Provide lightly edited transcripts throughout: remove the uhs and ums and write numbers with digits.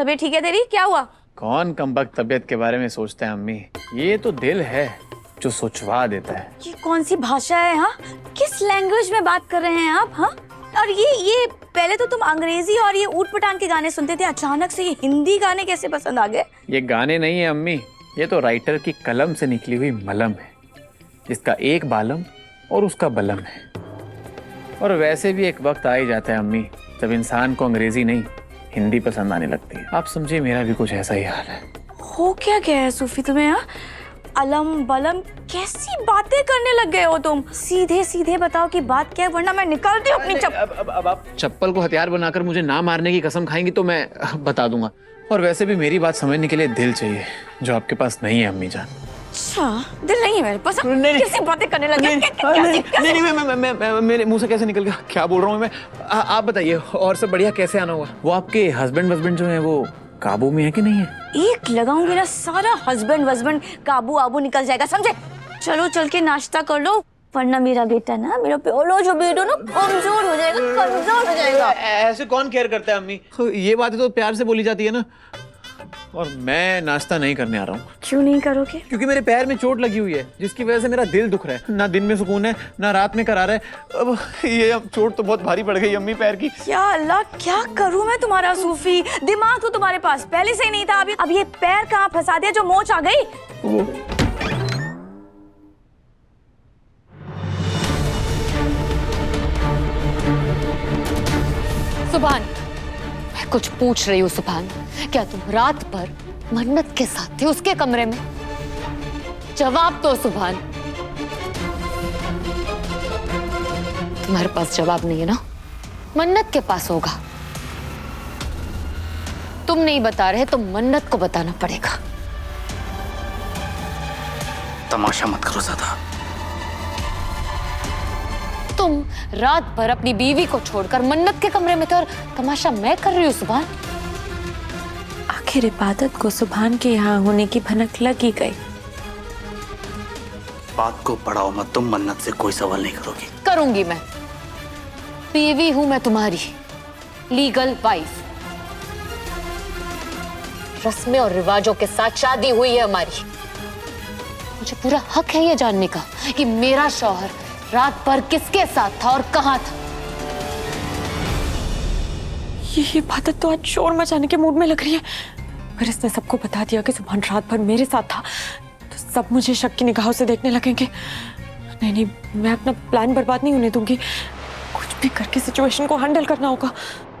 तबीयत ठीक है तेरी? क्या हुआ? कौन कमबख्त तबीयत के बारे में सोचता है अम्मी, ये तो दिल है जो सोचवा देता है। ये कौन सी भाषा है? हाँ, किस लैंग्वेज में बात कर रहे हैं आप? हाँ, और ये पहले तो तुम अंग्रेजी और ये ऊट पटांग के गाने सुनते थे, अचानक से ये हिंदी गाने कैसे पसंद आ गए? ये गाने नहीं है अम्मी, ये तो राइटर की कलम से निकली हुई मलम है, जिसका एक बालम और उसका बलम है। और वैसे भी एक वक्त आ ही जाता है अम्मी जब इंसान को अंग्रेजी नहीं हिंदी पसंद आने लगती है। आप समझिए मेरा भी कुछ ऐसा ही हाल है। हो क्या गया है सूफी तुम्हें? हाँ, अलम बलम कैसी बातें करने लग गए हो तुम? सीधे सीधे बताओ कि बात क्या है, वरना मैं निकालती हूँ अपनी चप्पल। अब आप चप्पल को हथियार बनाकर मुझे ना मारने की कसम खाएंगी तो मैं बता दूंगा। और वैसे भी मेरी बात समझने के लिए दिल चाहिए, जो आपके पास नहीं है अम्मी जान। अच्छा, दिल नहीं है मेरे पास? कैसी बातें करने लगे? नहीं, मेरे मुंह से कैसे निकल गया? क्या बोल रहा हूँ मैं? आप बताइए, और सब बढ़िया? कैसे आना हुआ? वो आपके हस्बैंड जो है वो काबू में है कि नहीं है? एक लगाऊंगी ना सारा हस्बैंड काबू आबू निकल जाएगा, समझे? चलो चल के नाश्ता कर लो, वरना मेरा बेटा ना, मेरा प्यारा जो बेटा ना कमजोर हो जाएगा। ऐसे कौन केयर करता है अम्मी? ये बातें तो प्यार से बोली जाती है ना। और मैं नाश्ता नहीं करने आ रहा हूँ। क्यों नहीं करोगे? क्योंकि मेरे पैर में चोट लगी हुई है, जिसकी वजह से मेरा दिल दुख रहा है। ना दिन में सुकून है, ना रात में करार है। अब ये चोट तो बहुत भारी पड़ गई अम्मी पैर की। या अल्लाह, क्या करूं मैं तुम्हारा सूफी? दिमाग तो तुम्हारे पास पहले से ही नहीं था, अब ये पैर कहाँ फंसा दिया जो मोच आ गई? सुभान, मैं कुछ पूछ रही हूँ सुभान, क्या तुम रात भर मन्नत के साथ थे उसके कमरे में? जवाब दो सुभान। तुम्हारे पास जवाब नहीं है ना? मन्नत के पास होगा। तुम नहीं बता रहे तो मन्नत को बताना पड़ेगा। तमाशा मत करो ज़्यादा। तुम रात भर अपनी बीवी को छोड़कर मन्नत के कमरे में थे और तमाशा मैं कर रही हूँ सुभान। आखिर इबादत को सुभान के यहाँ होने की भनक लग ही गई। बात को बढ़ाओ मत, तुम मन्नत से कोई सवाल नहीं करोगी। करूंगी मैं। बीवी हूं मैं तुम्हारी, लीगल वाइफ। रस्में और रिवाजों के साथ शादी हुई है हमारी। मुझे पूरा हक है ये जानने का कि मेरा शौहर रात भर किसके साथ था और कहां था। ये इबादत तो आज शोर मचाने के मूड में लग रही है। अगर इसने सबको बता दिया कि सुभान रात भर मेरे साथ था तो सब मुझे शक की निगाहों से देखने लगेंगे। नहीं, मैं अपना प्लान बर्बाद नहीं होने दूंगी। कुछ भी करके सिचुएशन को हैंडल करना होगा।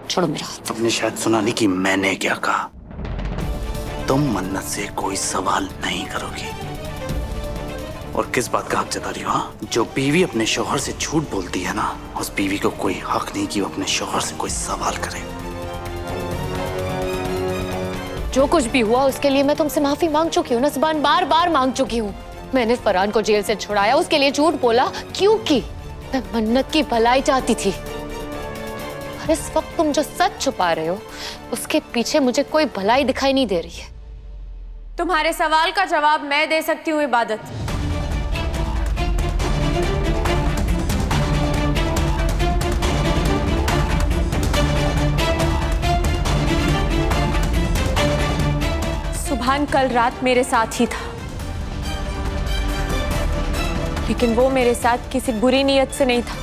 छोड़ो मेरा हाथ। तुमने शायद सुना नहीं कि मैंने क्या कहा। तुम मन्नत से कोई सवाल नहीं करोगी। और किस बात का हक जता रही हो? हाँ, जो बीवी अपने शौहर से झूठ बोलती है ना, उस बीवी को कोई हक नहीं कि वो अपने शौहर से कोई सवाल करे। जो कुछ भी हुआ उसके लिए मैं तुमसे माफी मांग चुकी हूँ ना सुभान, बार बार मांग चुकी हूँ। मैंने फरहान को जेल से छुड़ाया, उसके लिए झूठ बोला क्योंकि मैं मन्नत की भलाई चाहती थी। और इस वक्त तुम जो सच छुपा रहे हो उसके पीछे मुझे कोई भलाई दिखाई नहीं दे रही है। तुम्हारे सवाल का जवाब मैं दे सकती हूँ इबादत। सुभान कल रात मेरे साथ ही था, लेकिन वो मेरे साथ किसी बुरी नीयत से नहीं था।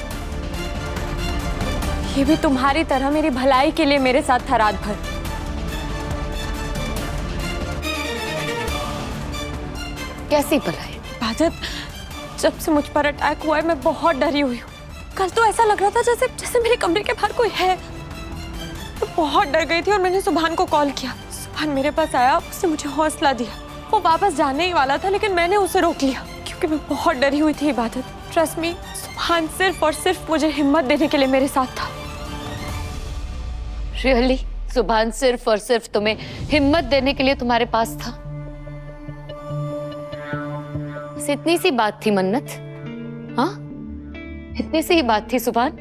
ये भी तुम्हारी तरह मेरी भलाई के लिए मेरे साथ था रात भर। कैसी भलाई? इबादत, जब से मुझ पर अटैक हुआ है मैं बहुत डरी हुई हूँ। कल तो ऐसा लग रहा था जैसे मेरे कमरे के बाहर कोई है। तो बहुत डर गई थी और मैंने सुभान को कॉल किया। सुभान मेरे पास आया, उसने मुझे हौसला दिया। वो वापस जाने ही वाला था लेकिन मैंने उसे रोक लिया क्योंकि मैं बहुत डरी हुई थी। इबादत, ट्रस्ट मी, सुभान सिर्फ और सिर्फ मुझे हिम्मत देने के लिए मेरे साथ था। रियली? सुभान सिर्फ और सिर्फ तुम्हें हिम्मत देने के लिए तुम्हारे पास था? बस इतनी सी बात थी मन्नत? हाँ, इतनी सी ही बात थी सुभान?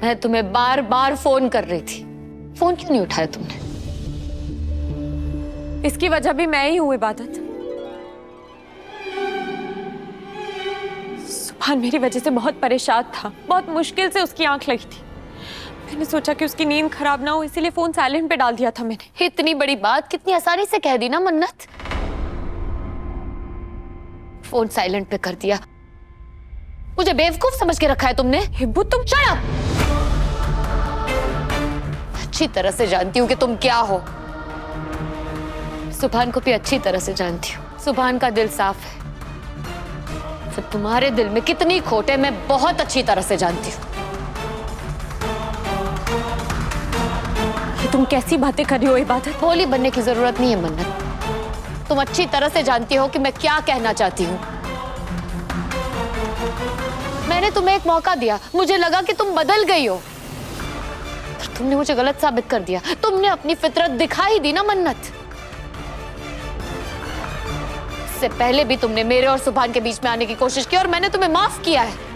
मैं तुम्हें बार बार फोन कर रही थी, फोन क्यों नहीं उठाया तुमने? इसकी वजह भी मैं ही हूँ इबादत। सुभान मेरी वजह से बहुत परेशान था, बहुत मुश्किल से उसकी आंख लगी थी। मैंने सोचा कि उसकी नींद खराब ना हो, इसीलिए फोन साइलेंट पे डाल दिया था मैंने। इतनी बड़ी बात कितनी आसानी से कह दी ना मन्नत। फोन साइलेंट पे कर दिया। मुझे बेवकूफ समझ के रखा है तुमने। हिब्बू तुम शट अप। अच्छी तरह से जानती हूँ कि तुम क्या हो। सुभान को भी अच्छी तरह से जानती हूँ। सुभान का दिल साफ है, फिर तुम्हारे दिल में कितनी खोट है मैं बहुत अच्छी तरह से जानती हूँ। ये तुम कैसी बातें कर रही हो इबादत? भोली बनने की जरूरत नहीं है मन्नत। तुम अच्छी तरह से जानती हो कि मैं क्या कहना चाहती हूँ। मैंने तुम्हें एक मौका दिया, मुझे लगा कि तुम बदल गई हो, पर तुमने मुझे गलत साबित कर दिया। तुमने अपनी फितरत दिखा ही दी ना मन्नत। इससे पहले भी तुमने मेरे और सुभान के बीच में आने की कोशिश की और मैंने तुम्हें माफ किया है।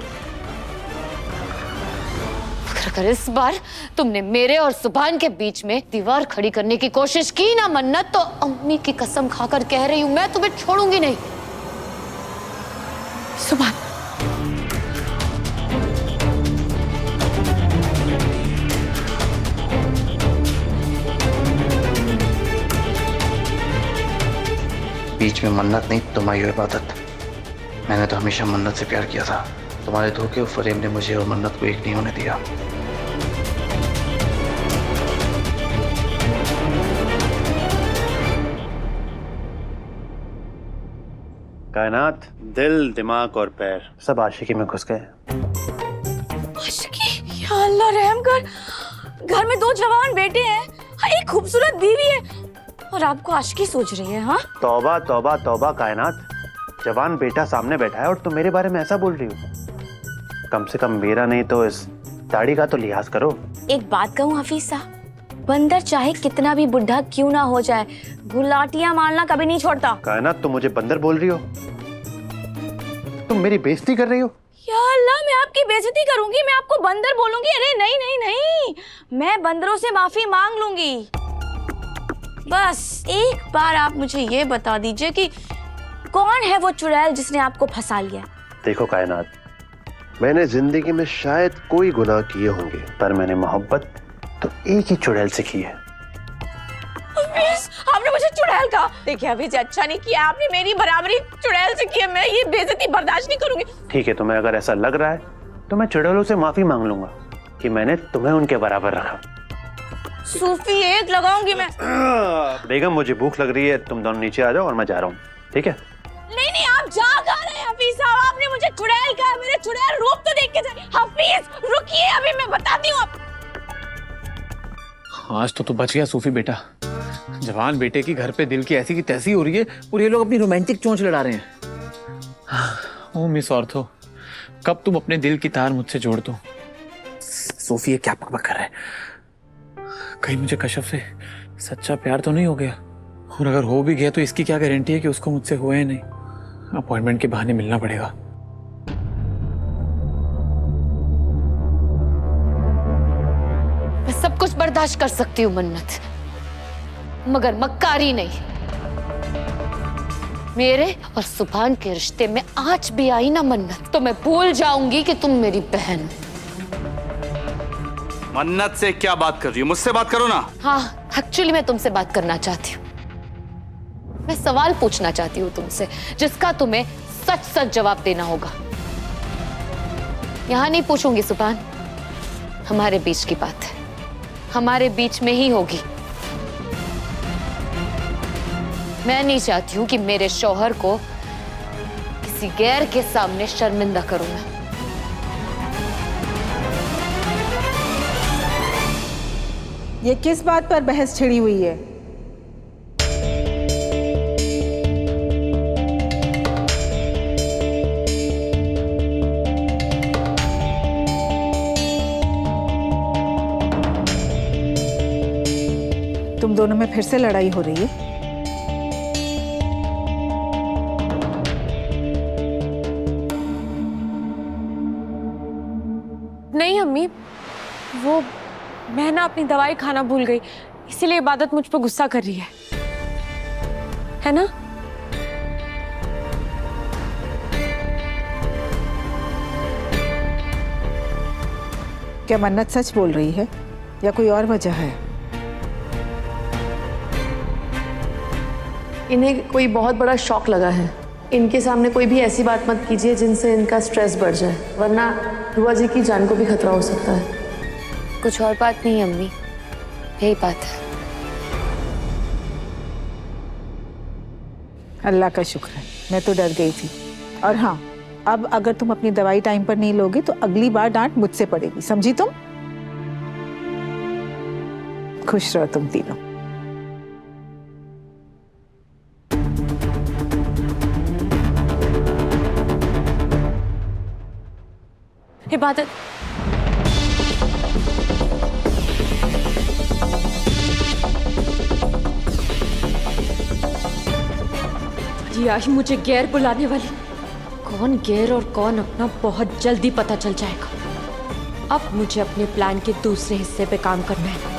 अगर इस बार तुमने मेरे और सुभान के बीच में दीवार खड़ी करने की कोशिश की ना मन्नत, तो अम्मी की कसम खाकर कह रही हूं मैं तुम्हें छोड़ूंगी नहीं। सुभान, बीच में मन्नत नहीं तुम आई हो इबादत। मैंने तो हमेशा मन्नत से प्यार किया था। तुम्हारे धोखे और फरेब ने मुझे और मन्नत को एक नहीं होने दिया। कायनात, दिल, दिमाग और पैर सब आशिकी में घुस गए। आशिकी? या अल्लाह रहम कर। घर में 2 जवान बेटे हैं, हाँ, एक खूबसूरत बीवी है, और आपको आशिकी सोच रही है? हाँ, तौबा तौबा तौबा कायनात, जवान बेटा सामने बैठा है और तुम मेरे बारे में ऐसा बोल रही हो। कम से कम मेरा नहीं तो इस दाढ़ी का तो लिहाज करो। एक बात कहूँ हफीज साहब, बंदर चाहे कितना भी बुढ़ा क्यों ना हो जाए, गुलाटियां मारना कभी नहीं छोड़ता। कायनात, तुम मुझे बंदर बोल रही हो? तुम मेरी बेइज्जती कर रही हो? या अल्लाह, मैं आपकी बेइज्जती करूंगी? मैं आपको बंदर बोलूंगी? अरे नहीं नहीं नहीं, मैं बंदरों से माफी मांग लूंगी। बस एक बार आप मुझे ये बता दीजिए कि कौन है वो चुड़ैल जिसने आपको फंसा लिया? देखो कायनात, मैंने जिंदगी में शायद कोई गुनाह किए होंगे, पर मैंने मोहब्बत तो एक ही चुड़ैल से की है। आपने मुझे चुड़ैल कहा? देखिए अभी से अच्छा नहीं किया आपने, मेरी बराबरी चुड़ैल से की है। मैं ये बेइज्जती बर्दाश्त नहीं करूंगी। ठीक है, तुम्हें अगर ऐसा लग रहा है तो मैं चुड़ैलों से माफी मांग लूंगा कि मैंने तुम्हें उनके बराबर रखा। सूफी एक लगाऊंगी मैं। बेगम, मुझे भूख लग रही है, तुम दोनों नीचे आ जाओ और मैं जा रहा हूँ, ठीक है? नहीं नहीं, आप जा कहाँ रहे हैं हफीज साहब? आपने मुझे चुड़ैल कहा, मेरे चुड़ैल रूप तो देख के जाए। हफीज रुकिए, अभी मैं बताती हूँ आप। आज तो बच गया सूफी बेटा। जवान बेटे की घर पे दिल की ऐसी की तैसी हो रही है और ये लोग अपनी रोमांटिक चोंच लड़ा रहे हैं। ओ मिस ऑर्थो, कब तुम अपने दिल की तार मुझसे जोड़ दो। सूफी ये क्या बकबक कर रहा है? कहीं मुझे कशफ से सच्चा प्यार तो नहीं हो गया? और अगर हो भी गया तो इसकी क्या गारंटी है कि उसको मुझसे हुआ है नहीं? अपॉइंटमेंट के बहाने मिलना पड़ेगा। मैं सब कुछ बर्दाश्त कर सकती हूँ मन्नत, मगर मक्कारी नहीं। मेरे और सुभान के रिश्ते में आज भी आई ना मन्नत, तो मैं भूल जाऊंगी कि तुम मेरी बहन हो। मन्नत से क्या बात कर रही हो? मुझसे बात करो ना। हाँ, एक्चुअली मैं तुमसे बात करना चाहती हूँ। मैं सवाल पूछना चाहती हूँ तुमसे, जिसका तुम्हें सच सच जवाब देना होगा। यहां नहीं पूछूंगी सुभान, हमारे बीच की बात है, हमारे बीच में ही होगी। मैं नहीं चाहती हूं कि मेरे शौहर को किसी गैर के सामने शर्मिंदा करूं मैं। ये किस बात पर बहस छिड़ी हुई है? तुम दोनों में फिर से लड़ाई हो रही है? नहीं अम्मी, वो मैं ना अपनी दवाई खाना भूल गई, इसीलिए इबादत मुझ पर गुस्सा कर रही है ना? क्या मन्नत सच बोल रही है? या कोई और वजह है? इन्हें कोई बहुत बड़ा शॉक लगा है। इनके सामने कोई भी ऐसी बात मत कीजिए जिनसे इनका स्ट्रेस बढ़ जाए, वरना रुआ जी की जान को भी खतरा हो सकता है। कुछ और बात नहीं अम्मी, यही बात है। अल्लाह का शुक्र है, मैं तो डर गई थी। और हाँ, अब अगर तुम अपनी दवाई टाइम पर नहीं लोगे तो अगली बार डांट मुझसे पड़ेगी, समझी तुम? खुश रहो तुम तीनों। इबादत, ये आई मुझे गैर बुलाने वाली। कौन गैर और कौन अपना बहुत जल्दी पता चल जाएगा। अब मुझे अपने प्लान के दूसरे हिस्से पे काम करना है।